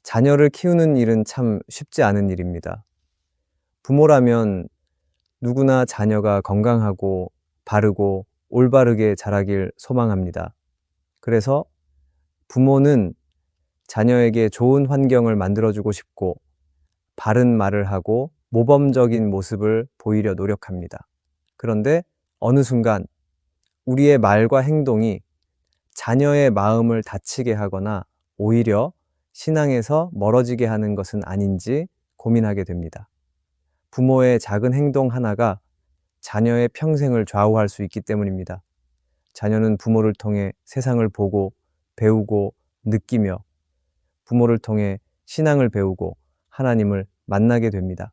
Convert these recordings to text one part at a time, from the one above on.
자녀를 키우는 일은 참 쉽지 않은 일입니다. 부모라면 누구나 자녀가 건강하고 바르고 올바르게 자라길 소망합니다. 그래서 부모는 자녀에게 좋은 환경을 만들어주고 싶고 바른 말을 하고 모범적인 모습을 보이려 노력합니다. 그런데 어느 순간 우리의 말과 행동이 자녀의 마음을 다치게 하거나 오히려 신앙에서 멀어지게 하는 것은 아닌지 고민하게 됩니다. 부모의 작은 행동 하나가 자녀의 평생을 좌우할 수 있기 때문입니다. 자녀는 부모를 통해 세상을 보고 배우고 느끼며 부모를 통해 신앙을 배우고 하나님을 만나게 됩니다.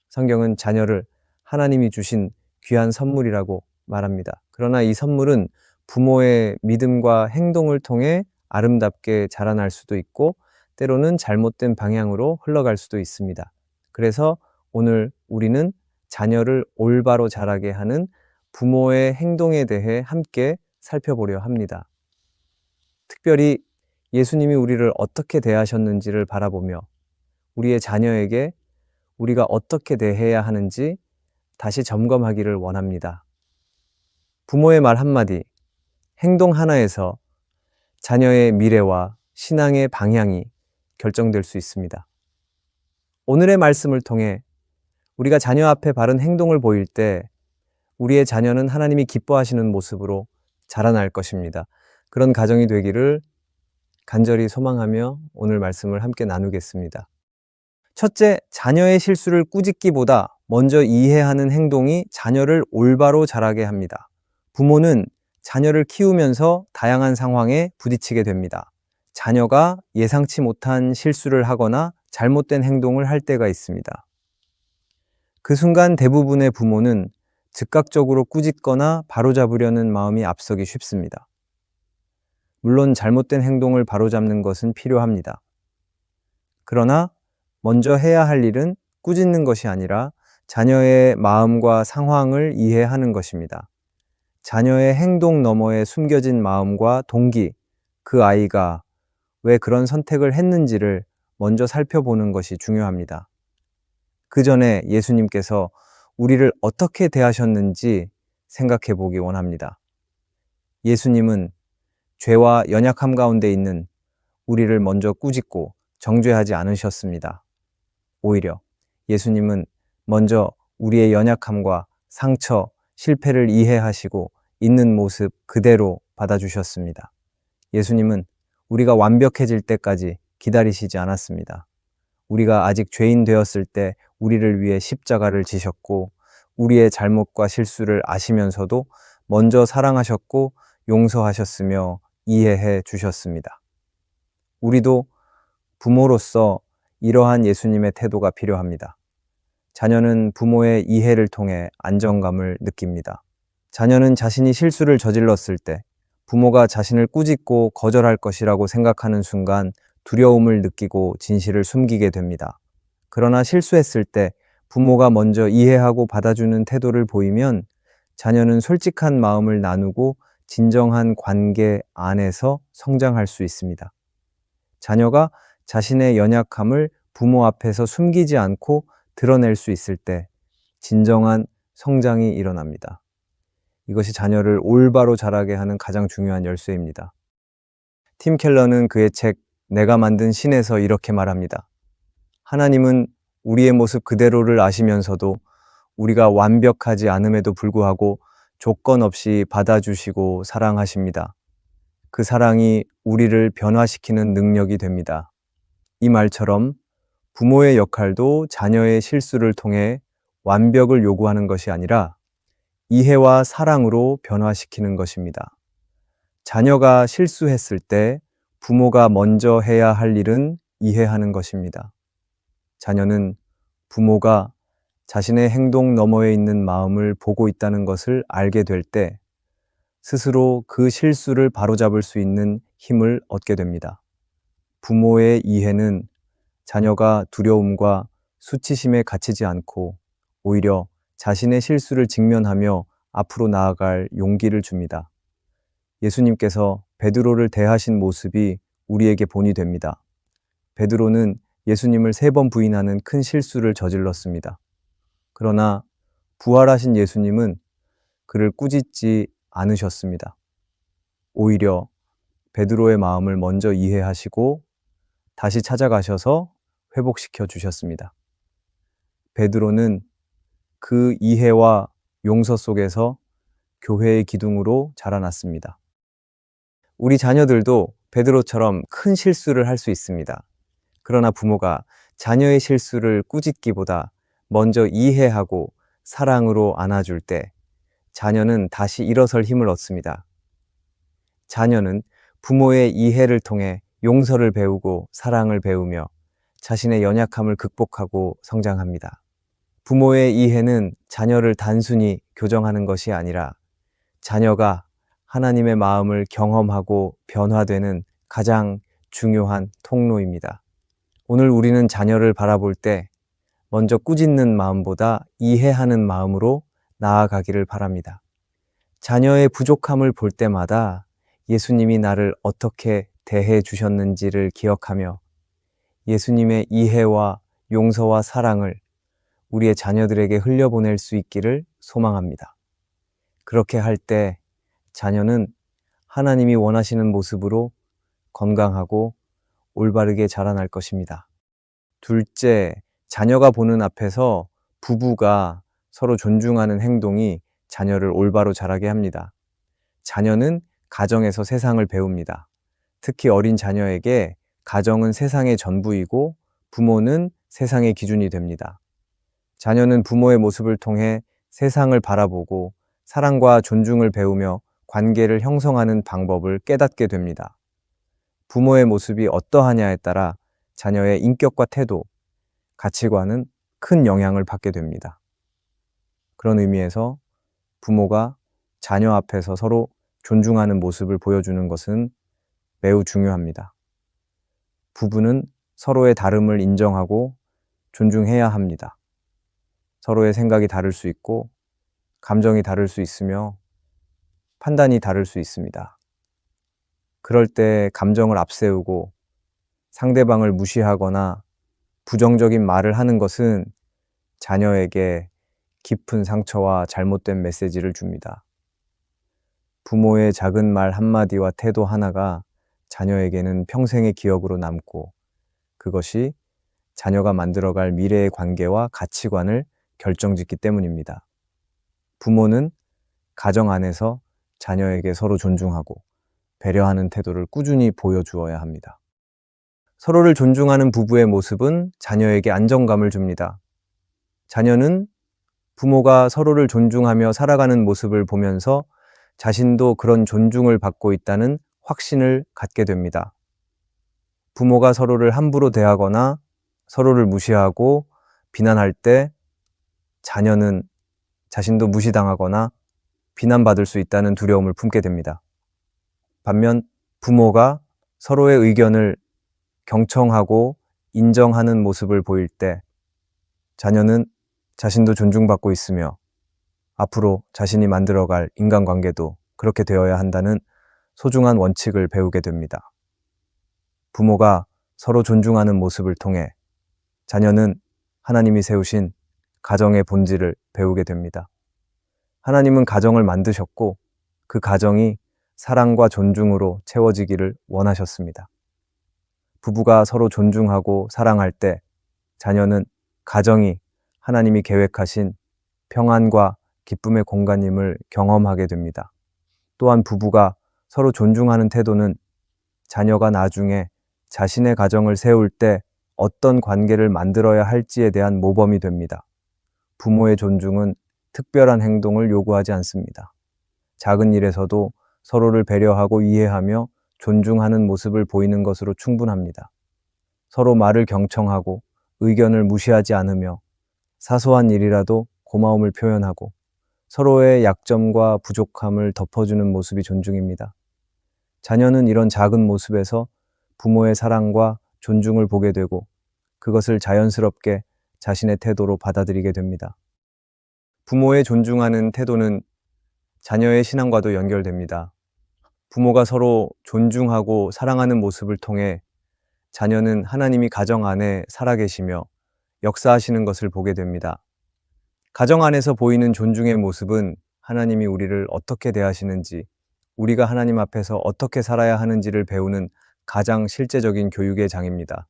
성경은 자녀를 하나님이 주신 귀한 선물이라고 말합니다. 그러나 이 선물은 부모의 믿음과 행동을 통해 아름답게 자라날 수도 있고 때로는 잘못된 방향으로 흘러갈 수도 있습니다. 그래서 오늘 우리는 자녀를 올바로 자라게 하는 부모의 행동에 대해 함께 살펴보려 합니다. 특별히 예수님이 우리를 어떻게 대하셨는지를 바라보며 우리의 자녀에게 우리가 어떻게 대해야 하는지 다시 점검하기를 원합니다. 부모의 말 한마디, 행동 하나에서 자녀의 미래와 신앙의 방향이 결정될 수 있습니다. 오늘의 말씀을 통해 우리가 자녀 앞에 바른 행동을 보일 때 우리의 자녀는 하나님이 기뻐하시는 모습으로 자라날 것입니다. 그런 가정이 되기를 간절히 소망하며 오늘 말씀을 함께 나누겠습니다. 첫째, 자녀의 실수를 꾸짖기보다 먼저 이해하는 행동이 자녀를 올바로 자라게 합니다. 부모는 자녀를 키우면서 다양한 상황에 부딪히게 됩니다. 자녀가 예상치 못한 실수를 하거나 잘못된 행동을 할 때가 있습니다. 그 순간 대부분의 부모는 즉각적으로 꾸짖거나 바로잡으려는 마음이 앞서기 쉽습니다. 물론 잘못된 행동을 바로잡는 것은 필요합니다. 그러나 먼저 해야 할 일은 꾸짖는 것이 아니라 자녀의 마음과 상황을 이해하는 것입니다. 자녀의 행동 너머에 숨겨진 마음과 동기, 그 아이가 왜 그런 선택을 했는지를 먼저 살펴보는 것이 중요합니다. 그 전에 예수님께서 우리를 어떻게 대하셨는지 생각해 보기 원합니다. 예수님은 죄와 연약함 가운데 있는 우리를 먼저 꾸짖고 정죄하지 않으셨습니다. 오히려 예수님은 먼저 우리의 연약함과 상처, 실패를 이해하시고 있는 모습 그대로 받아주셨습니다. 예수님은 우리가 완벽해질 때까지 기다리시지 않았습니다. 우리가 아직 죄인 되었을 때 우리를 위해 십자가를 지셨고 우리의 잘못과 실수를 아시면서도 먼저 사랑하셨고 용서하셨으며 이해해 주셨습니다. 우리도 부모로서 이러한 예수님의 태도가 필요합니다. 자녀는 부모의 이해를 통해 안정감을 느낍니다. 자녀는 자신이 실수를 저질렀을 때 부모가 자신을 꾸짖고 거절할 것이라고 생각하는 순간 두려움을 느끼고 진실을 숨기게 됩니다. 그러나 실수했을 때 부모가 먼저 이해하고 받아주는 태도를 보이면 자녀는 솔직한 마음을 나누고 진정한 관계 안에서 성장할 수 있습니다. 자녀가 자신의 연약함을 부모 앞에서 숨기지 않고 드러낼 수 있을 때 진정한 성장이 일어납니다. 이것이 자녀를 올바로 자라게 하는 가장 중요한 열쇠입니다. 팀 켈러는 그의 책 내가 만든 신에서 이렇게 말합니다. 하나님은 우리의 모습 그대로를 아시면서도 우리가 완벽하지 않음에도 불구하고 조건 없이 받아주시고 사랑하십니다. 그 사랑이 우리를 변화시키는 능력이 됩니다. 이 말처럼 부모의 역할도 자녀의 실수를 통해 완벽을 요구하는 것이 아니라 이해와 사랑으로 변화시키는 것입니다. 자녀가 실수했을 때 부모가 먼저 해야 할 일은 이해하는 것입니다. 자녀는 부모가 자신의 행동 너머에 있는 마음을 보고 있다는 것을 알게 될 때 스스로 그 실수를 바로잡을 수 있는 힘을 얻게 됩니다. 부모의 이해는 자녀가 두려움과 수치심에 갇히지 않고 오히려 자신의 실수를 직면하며 앞으로 나아갈 용기를 줍니다. 예수님께서 베드로를 대하신 모습이 우리에게 본이 됩니다. 베드로는 예수님을 3번 부인하는 큰 실수를 저질렀습니다. 그러나 부활하신 예수님은 그를 꾸짖지 않으셨습니다. 오히려 베드로의 마음을 먼저 이해하시고 다시 찾아가셔서 회복시켜 주셨습니다. 베드로는 그 이해와 용서 속에서 교회의 기둥으로 자라났습니다. 우리 자녀들도 베드로처럼 큰 실수를 할 수 있습니다. 그러나 부모가 자녀의 실수를 꾸짖기보다 먼저 이해하고 사랑으로 안아줄 때 자녀는 다시 일어설 힘을 얻습니다. 자녀는 부모의 이해를 통해 용서를 배우고 사랑을 배우며 자신의 연약함을 극복하고 성장합니다. 부모의 이해는 자녀를 단순히 교정하는 것이 아니라 자녀가 하나님의 마음을 경험하고 변화되는 가장 중요한 통로입니다. 오늘 우리는 자녀를 바라볼 때 먼저 꾸짖는 마음보다 이해하는 마음으로 나아가기를 바랍니다. 자녀의 부족함을 볼 때마다 예수님이 나를 어떻게 대해 주셨는지를 기억하며 예수님의 이해와 용서와 사랑을 우리의 자녀들에게 흘려보낼 수 있기를 소망합니다. 그렇게 할 때 자녀는 하나님이 원하시는 모습으로 건강하고 올바르게 자라날 것입니다. 둘째, 자녀가 보는 앞에서 부부가 서로 존중하는 행동이 자녀를 올바로 자라게 합니다. 자녀는 가정에서 세상을 배웁니다. 특히 어린 자녀에게 가정은 세상의 전부이고 부모는 세상의 기준이 됩니다. 자녀는 부모의 모습을 통해 세상을 바라보고 사랑과 존중을 배우며 관계를 형성하는 방법을 깨닫게 됩니다. 부모의 모습이 어떠하냐에 따라 자녀의 인격과 태도, 가치관은 큰 영향을 받게 됩니다. 그런 의미에서 부모가 자녀 앞에서 서로 존중하는 모습을 보여주는 것은 매우 중요합니다. 부부는 서로의 다름을 인정하고 존중해야 합니다. 서로의 생각이 다를 수 있고 감정이 다를 수 있으며 판단이 다를 수 있습니다. 그럴 때 감정을 앞세우고 상대방을 무시하거나 부정적인 말을 하는 것은 자녀에게 깊은 상처와 잘못된 메시지를 줍니다. 부모의 작은 말 한마디와 태도 하나가 자녀에게는 평생의 기억으로 남고 그것이 자녀가 만들어갈 미래의 관계와 가치관을 결정짓기 때문입니다. 부모는 가정 안에서 자녀에게 서로 존중하고 배려하는 태도를 꾸준히 보여주어야 합니다. 서로를 존중하는 부부의 모습은 자녀에게 안정감을 줍니다. 자녀는 부모가 서로를 존중하며 살아가는 모습을 보면서 자신도 그런 존중을 받고 있다는 확신을 갖게 됩니다. 부모가 서로를 함부로 대하거나 서로를 무시하고 비난할 때 자녀는 자신도 무시당하거나 비난받을 수 있다는 두려움을 품게 됩니다. 반면 부모가 서로의 의견을 경청하고 인정하는 모습을 보일 때 자녀는 자신도 존중받고 있으며 앞으로 자신이 만들어갈 인간관계도 그렇게 되어야 한다는 소중한 원칙을 배우게 됩니다. 부모가 서로 존중하는 모습을 통해 자녀는 하나님이 세우신 가정의 본질을 배우게 됩니다. 하나님은 가정을 만드셨고 그 가정이 사랑과 존중으로 채워지기를 원하셨습니다. 부부가 서로 존중하고 사랑할 때 자녀는 가정이 하나님이 계획하신 평안과 기쁨의 공간임을 경험하게 됩니다. 또한 부부가 서로 존중하는 태도는 자녀가 나중에 자신의 가정을 세울 때 어떤 관계를 만들어야 할지에 대한 모범이 됩니다. 부모의 존중은 특별한 행동을 요구하지 않습니다. 작은 일에서도 서로를 배려하고 이해하며 존중하는 모습을 보이는 것으로 충분합니다. 서로 말을 경청하고 의견을 무시하지 않으며 사소한 일이라도 고마움을 표현하고 서로의 약점과 부족함을 덮어주는 모습이 존중입니다. 자녀는 이런 작은 모습에서 부모의 사랑과 존중을 보게 되고 그것을 자연스럽게 자신의 태도로 받아들이게 됩니다. 부모의 존중하는 태도는 자녀의 신앙과도 연결됩니다. 부모가 서로 존중하고 사랑하는 모습을 통해 자녀는 하나님이 가정 안에 살아계시며 역사하시는 것을 보게 됩니다. 가정 안에서 보이는 존중의 모습은 하나님이 우리를 어떻게 대하시는지, 우리가 하나님 앞에서 어떻게 살아야 하는지를 배우는 가장 실제적인 교육의 장입니다.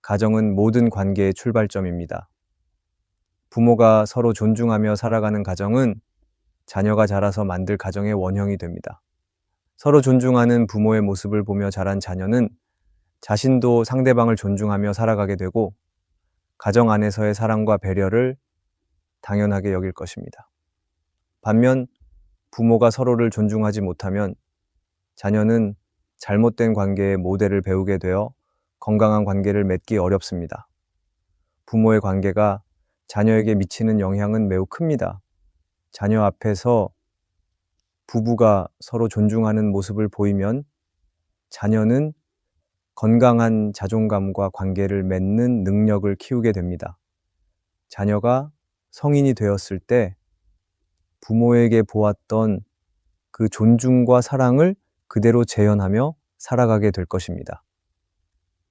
가정은 모든 관계의 출발점입니다. 부모가 서로 존중하며 살아가는 가정은 자녀가 자라서 만들 가정의 원형이 됩니다. 서로 존중하는 부모의 모습을 보며 자란 자녀는 자신도 상대방을 존중하며 살아가게 되고 가정 안에서의 사랑과 배려를 당연하게 여길 것입니다. 반면 부모가 서로를 존중하지 못하면 자녀는 잘못된 관계의 모델을 배우게 되어 건강한 관계를 맺기 어렵습니다. 부모의 관계가 자녀에게 미치는 영향은 매우 큽니다. 자녀 앞에서 부부가 서로 존중하는 모습을 보이면 자녀는 건강한 자존감과 관계를 맺는 능력을 키우게 됩니다. 자녀가 성인이 되었을 때 부모에게 보았던 그 존중과 사랑을 그대로 재현하며 살아가게 될 것입니다.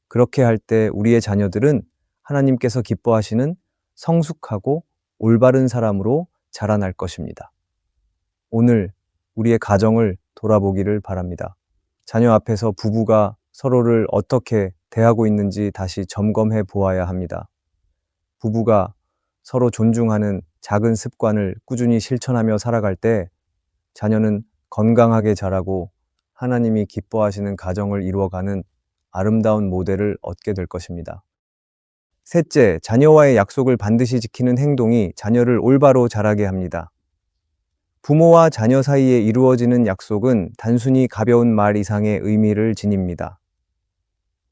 그렇게 할 때 우리의 자녀들은 하나님께서 기뻐하시는 성숙하고 올바른 사람으로 자라날 것입니다. 오늘 우리의 가정을 돌아보기를 바랍니다. 자녀 앞에서 부부가 서로를 어떻게 대하고 있는지 다시 점검해 보아야 합니다. 부부가 서로 존중하는 작은 습관을 꾸준히 실천하며 살아갈 때 자녀는 건강하게 자라고 하나님이 기뻐하시는 가정을 이루어가는 아름다운 모델을 얻게 될 것입니다. 셋째, 자녀와의 약속을 반드시 지키는 행동이 자녀를 올바로 자라게 합니다. 부모와 자녀 사이에 이루어지는 약속은 단순히 가벼운 말 이상의 의미를 지닙니다.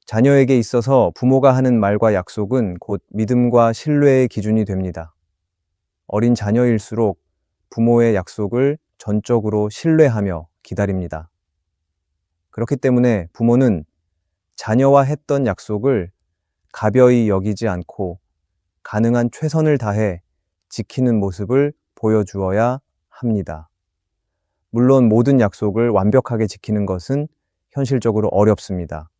자녀에게 있어서 부모가 하는 말과 약속은 곧 믿음과 신뢰의 기준이 됩니다. 어린 자녀일수록 부모의 약속을 전적으로 신뢰하며 기다립니다. 그렇기 때문에 부모는 자녀와 했던 약속을 가벼이 여기지 않고 가능한 최선을 다해 지키는 모습을 보여주어야 합니다. 물론 모든 약속을 완벽하게 지키는 것은 현실적으로 어렵습니다.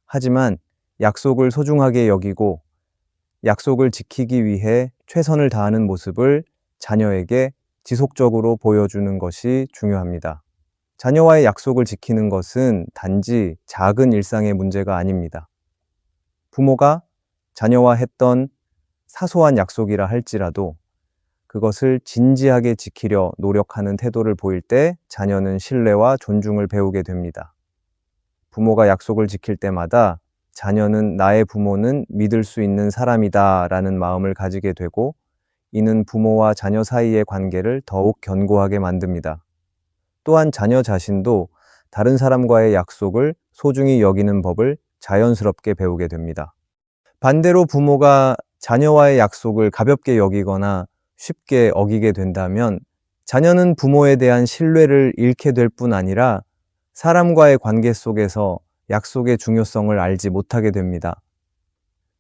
하지만 약속을 소중하게 여기고 약속을 지키기 위해 최선을 다하는 모습을 자녀에게 지속적으로 보여주는 것이 중요합니다. 자녀와의 약속을 지키는 것은 단지 작은 일상의 문제가 아닙니다. 부모가 자녀와 했던 사소한 약속이라 할지라도 그것을 진지하게 지키려 노력하는 태도를 보일 때 자녀는 신뢰와 존중을 배우게 됩니다. 부모가 약속을 지킬 때마다 자녀는 나의 부모는 믿을 수 있는 사람이다 라는 마음을 가지게 되고 이는 부모와 자녀 사이의 관계를 더욱 견고하게 만듭니다. 또한 자녀 자신도 다른 사람과의 약속을 소중히 여기는 법을 자연스럽게 배우게 됩니다. 반대로 부모가 자녀와의 약속을 가볍게 여기거나 쉽게 어기게 된다면 자녀는 부모에 대한 신뢰를 잃게 될 뿐 아니라 사람과의 관계 속에서 약속의 중요성을 알지 못하게 됩니다.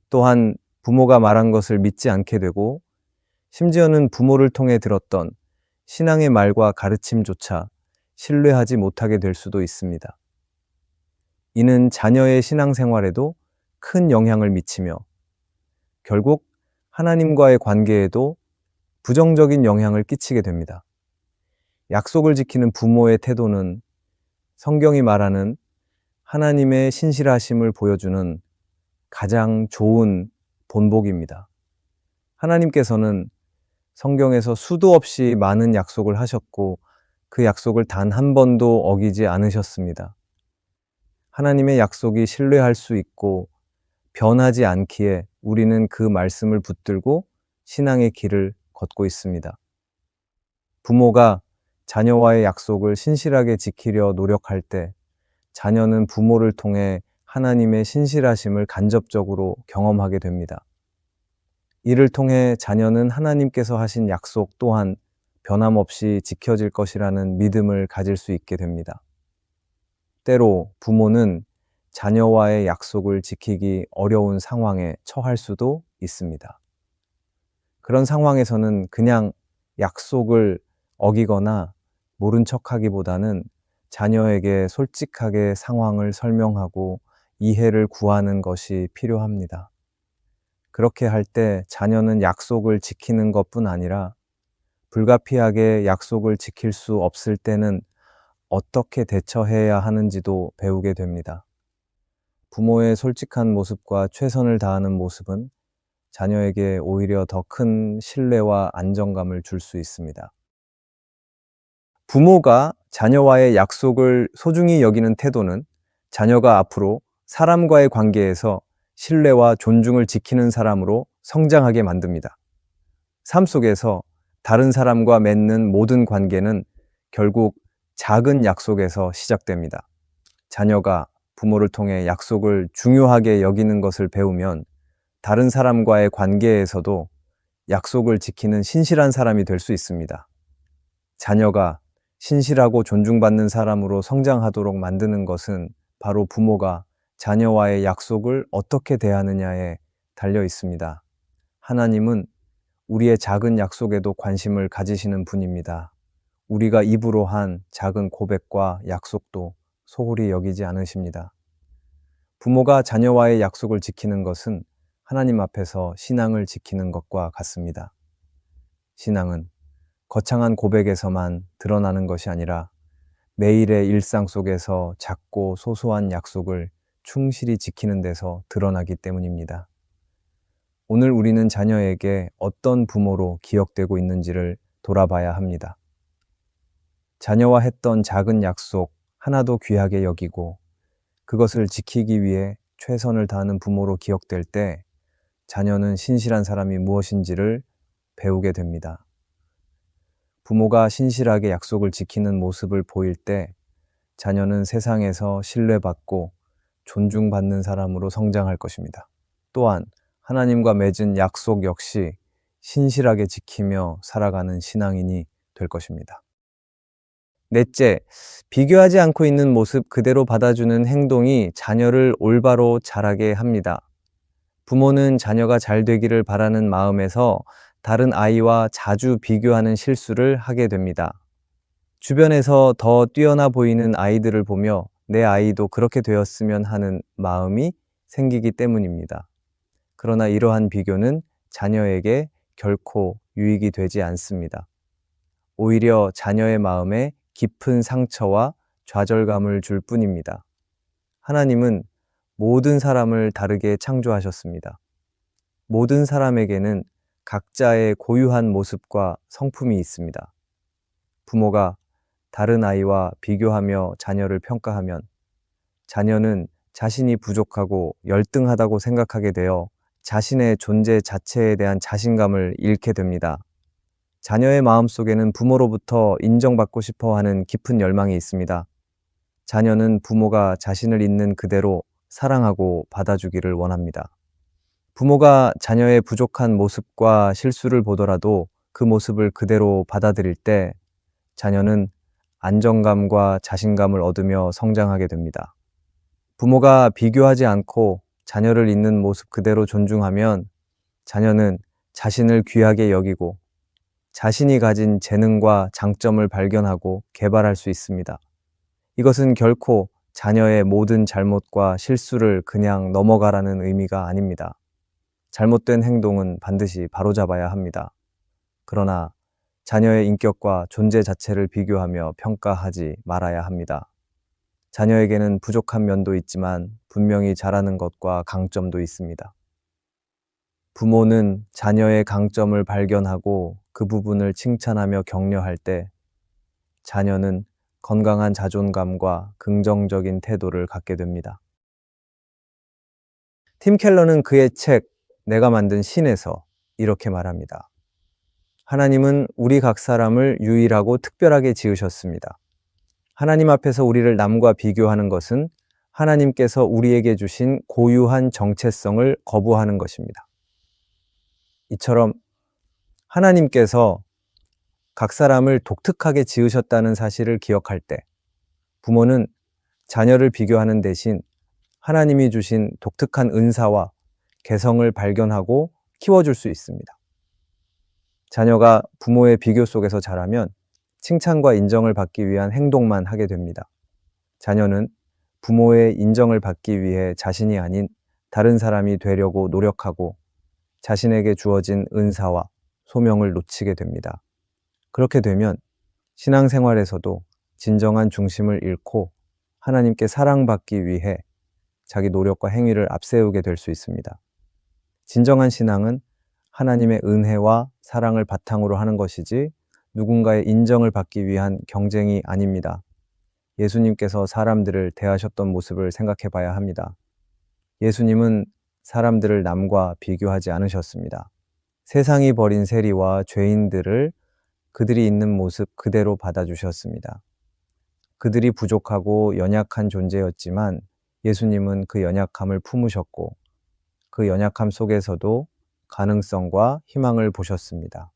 또한 부모가 말한 것을 믿지 않게 되고 심지어는 부모를 통해 들었던 신앙의 말과 가르침조차 신뢰하지 못하게 될 수도 있습니다. 이는 자녀의 신앙생활에도 큰 영향을 미치며 결국 하나님과의 관계에도 부정적인 영향을 끼치게 됩니다. 약속을 지키는 부모의 태도는 성경이 말하는 하나님의 신실하심을 보여주는 가장 좋은 본보기입니다. 하나님께서는 성경에서 수도 없이 많은 약속을 하셨고 그 약속을 단 한 번도 어기지 않으셨습니다. 하나님의 약속이 신뢰할 수 있고 변하지 않기에 우리는 그 말씀을 붙들고 신앙의 길을 걷고 있습니다. 부모가 자녀와의 약속을 신실하게 지키려 노력할 때 자녀는 부모를 통해 하나님의 신실하심을 간접적으로 경험하게 됩니다. 이를 통해 자녀는 하나님께서 하신 약속 또한 변함없이 지켜질 것이라는 믿음을 가질 수 있게 됩니다. 때로 부모는 자녀와의 약속을 지키기 어려운 상황에 처할 수도 있습니다. 그런 상황에서는 그냥 약속을 어기거나 모른 척하기보다는 자녀에게 솔직하게 상황을 설명하고 이해를 구하는 것이 필요합니다. 그렇게 할 때 자녀는 약속을 지키는 것뿐 아니라 불가피하게 약속을 지킬 수 없을 때는 어떻게 대처해야 하는지도 배우게 됩니다. 부모의 솔직한 모습과 최선을 다하는 모습은 자녀에게 오히려 더 큰 신뢰와 안정감을 줄 수 있습니다. 부모가 자녀와의 약속을 소중히 여기는 태도는 자녀가 앞으로 사람과의 관계에서 신뢰와 존중을 지키는 사람으로 성장하게 만듭니다. 삶 속에서 다른 사람과 맺는 모든 관계는 결국 작은 약속에서 시작됩니다. 자녀가 부모를 통해 약속을 중요하게 여기는 것을 배우면 다른 사람과의 관계에서도 약속을 지키는 신실한 사람이 될 수 있습니다. 자녀가 신실하고 존중받는 사람으로 성장하도록 만드는 것은 바로 부모가 자녀와의 약속을 어떻게 대하느냐에 달려 있습니다. 하나님은 우리의 작은 약속에도 관심을 가지시는 분입니다. 우리가 입으로 한 작은 고백과 약속도 소홀히 여기지 않으십니다. 부모가 자녀와의 약속을 지키는 것은 하나님 앞에서 신앙을 지키는 것과 같습니다. 신앙은 거창한 고백에서만 드러나는 것이 아니라 매일의 일상 속에서 작고 소소한 약속을 충실히 지키는 데서 드러나기 때문입니다. 오늘 우리는 자녀에게 어떤 부모로 기억되고 있는지를 돌아봐야 합니다. 자녀와 했던 작은 약속 하나도 귀하게 여기고 그것을 지키기 위해 최선을 다하는 부모로 기억될 때 자녀는 신실한 사람이 무엇인지를 배우게 됩니다. 부모가 신실하게 약속을 지키는 모습을 보일 때 자녀는 세상에서 신뢰받고 존중받는 사람으로 성장할 것입니다. 또한 하나님과 맺은 약속 역시 신실하게 지키며 살아가는 신앙인이 될 것입니다. 넷째, 비교하지 않고 있는 모습 그대로 받아주는 행동이 자녀를 올바로 자라게 합니다. 부모는 자녀가 잘 되기를 바라는 마음에서 다른 아이와 자주 비교하는 실수를 하게 됩니다. 주변에서 더 뛰어나 보이는 아이들을 보며 내 아이도 그렇게 되었으면 하는 마음이 생기기 때문입니다. 그러나 이러한 비교는 자녀에게 결코 유익이 되지 않습니다. 오히려 자녀의 마음에 깊은 상처와 좌절감을 줄 뿐입니다. 하나님은 모든 사람을 다르게 창조하셨습니다. 모든 사람에게는 각자의 고유한 모습과 성품이 있습니다. 부모가 다른 아이와 비교하며 자녀를 평가하면 자녀는 자신이 부족하고 열등하다고 생각하게 되어 자신의 존재 자체에 대한 자신감을 잃게 됩니다. 자녀의 마음속에는 부모로부터 인정받고 싶어 하는 깊은 열망이 있습니다. 자녀는 부모가 자신을 있는 그대로 사랑하고 받아주기를 원합니다. 부모가 자녀의 부족한 모습과 실수를 보더라도 그 모습을 그대로 받아들일 때 자녀는 안정감과 자신감을 얻으며 성장하게 됩니다. 부모가 비교하지 않고 자녀를 있는 모습 그대로 존중하면 자녀는 자신을 귀하게 여기고 자신이 가진 재능과 장점을 발견하고 개발할 수 있습니다. 이것은 결코 자녀의 모든 잘못과 실수를 그냥 넘어가라는 의미가 아닙니다. 잘못된 행동은 반드시 바로잡아야 합니다. 그러나 자녀의 인격과 존재 자체를 비교하며 평가하지 말아야 합니다. 자녀에게는 부족한 면도 있지만 분명히 잘하는 것과 강점도 있습니다. 부모는 자녀의 강점을 발견하고 그 부분을 칭찬하며 격려할 때 자녀는 건강한 자존감과 긍정적인 태도를 갖게 됩니다. 팀 켈러는 그의 책 내가 만든 신에서 이렇게 말합니다. 하나님은 우리 각 사람을 유일하고 특별하게 지으셨습니다. 하나님 앞에서 우리를 남과 비교하는 것은 하나님께서 우리에게 주신 고유한 정체성을 거부하는 것입니다. 이처럼 하나님께서 각 사람을 독특하게 지으셨다는 사실을 기억할 때 부모는 자녀를 비교하는 대신 하나님이 주신 독특한 은사와 개성을 발견하고 키워줄 수 있습니다. 자녀가 부모의 비교 속에서 자라면 칭찬과 인정을 받기 위한 행동만 하게 됩니다. 자녀는 부모의 인정을 받기 위해 자신이 아닌 다른 사람이 되려고 노력하고 자신에게 주어진 은사와 소명을 놓치게 됩니다. 그렇게 되면 신앙생활에서도 진정한 중심을 잃고 하나님께 사랑받기 위해 자기 노력과 행위를 앞세우게 될 수 있습니다. 진정한 신앙은 하나님의 은혜와 사랑을 바탕으로 하는 것이지 누군가의 인정을 받기 위한 경쟁이 아닙니다. 예수님께서 사람들을 대하셨던 모습을 생각해 봐야 합니다. 예수님은 사람들을 남과 비교하지 않으셨습니다. 세상이 버린 세리와 죄인들을 그들이 있는 모습 그대로 받아주셨습니다. 그들이 부족하고 연약한 존재였지만 예수님은 그 연약함을 품으셨고 그 연약함 속에서도 가능성과 희망을 보셨습니다.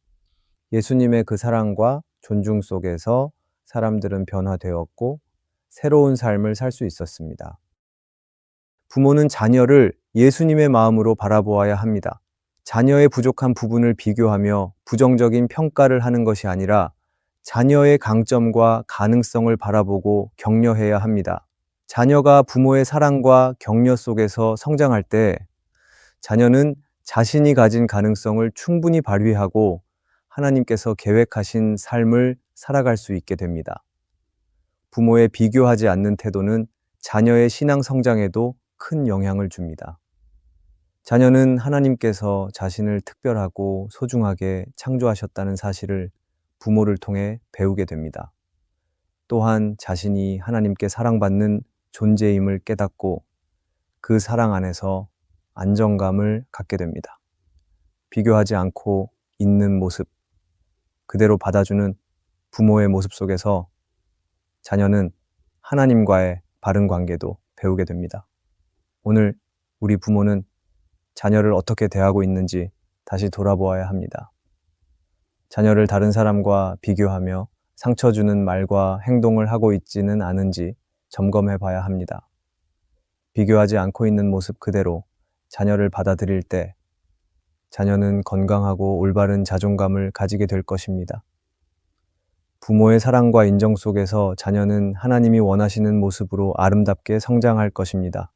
예수님의 그 사랑과 존중 속에서 사람들은 변화되었고 새로운 삶을 살 수 있었습니다. 부모는 자녀를 예수님의 마음으로 바라보아야 합니다. 자녀의 부족한 부분을 비교하며 부정적인 평가를 하는 것이 아니라 자녀의 강점과 가능성을 바라보고 격려해야 합니다. 자녀가 부모의 사랑과 격려 속에서 성장할 때 자녀는 자신이 가진 가능성을 충분히 발휘하고 하나님께서 계획하신 삶을 살아갈 수 있게 됩니다. 부모에 비교하지 않는 태도는 자녀의 신앙 성장에도 큰 영향을 줍니다. 자녀는 하나님께서 자신을 특별하고 소중하게 창조하셨다는 사실을 부모를 통해 배우게 됩니다. 또한 자신이 하나님께 사랑받는 존재임을 깨닫고 그 사랑 안에서 안정감을 갖게 됩니다. 비교하지 않고 있는 모습, 그대로 받아주는 부모의 모습 속에서 자녀는 하나님과의 바른 관계도 배우게 됩니다. 오늘 우리 부모는 자녀를 어떻게 대하고 있는지 다시 돌아보아야 합니다. 자녀를 다른 사람과 비교하며 상처 주는 말과 행동을 하고 있지는 않은지 점검해 봐야 합니다. 비교하지 않고 있는 모습 그대로 자녀를 받아들일 때 자녀는 건강하고 올바른 자존감을 가지게 될 것입니다. 부모의 사랑과 인정 속에서 자녀는 하나님이 원하시는 모습으로 아름답게 성장할 것입니다.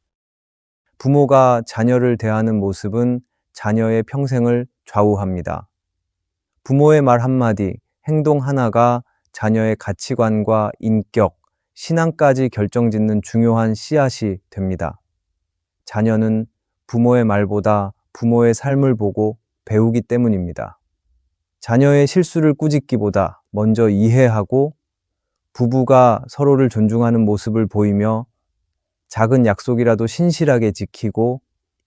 부모가 자녀를 대하는 모습은 자녀의 평생을 좌우합니다. 부모의 말 한마디, 행동 하나가 자녀의 가치관과 인격, 신앙까지 결정짓는 중요한 씨앗이 됩니다. 자녀는 부모의 말보다 부모의 삶을 보고 배우기 때문입니다. 자녀의 실수를 꾸짖기보다 먼저 이해하고 부부가 서로를 존중하는 모습을 보이며 작은 약속이라도 신실하게 지키고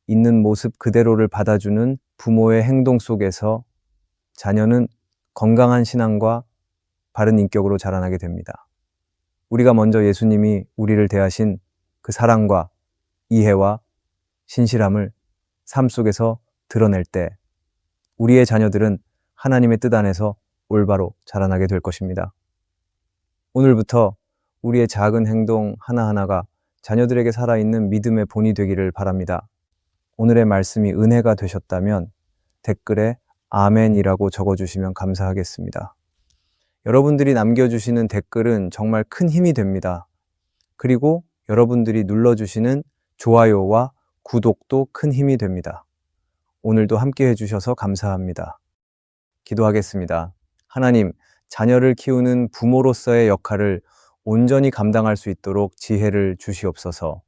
있는 모습 그대로를 받아주는 부모의 행동 속에서 자녀는 건강한 신앙과 바른 인격으로 자라나게 됩니다. 우리가 먼저 예수님이 우리를 대하신 그 사랑과 이해와 신실함을 삶 속에서 드러낼 때 우리의 자녀들은 하나님의 뜻 안에서 올바로 자라나게 될 것입니다. 오늘부터 우리의 작은 행동 하나하나가 자녀들에게 살아있는 믿음의 본이 되기를 바랍니다. 오늘의 말씀이 은혜가 되셨다면 댓글에 아멘이라고 적어주시면 감사하겠습니다. 여러분들이 남겨주시는 댓글은 정말 큰 힘이 됩니다. 그리고 여러분들이 눌러주시는 좋아요와 구독도 큰 힘이 됩니다. 오늘도 함께 해주셔서 감사합니다. 기도하겠습니다. 하나님, 자녀를 키우는 부모로서의 역할을 온전히 감당할 수 있도록 지혜를 주시옵소서.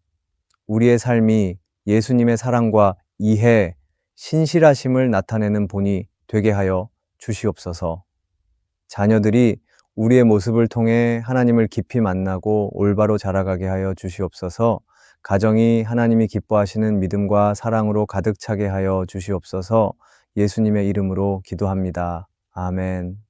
우리의 삶이 예수님의 사랑과 이해, 신실하심을 나타내는 본이 되게 하여 주시옵소서. 자녀들이 우리의 모습을 통해 하나님을 깊이 만나고 올바로 자라가게 하여 주시옵소서. 가정이 하나님이 기뻐하시는 믿음과 사랑으로 가득 차게 하여 주시옵소서. 예수님의 이름으로 기도합니다. 아멘.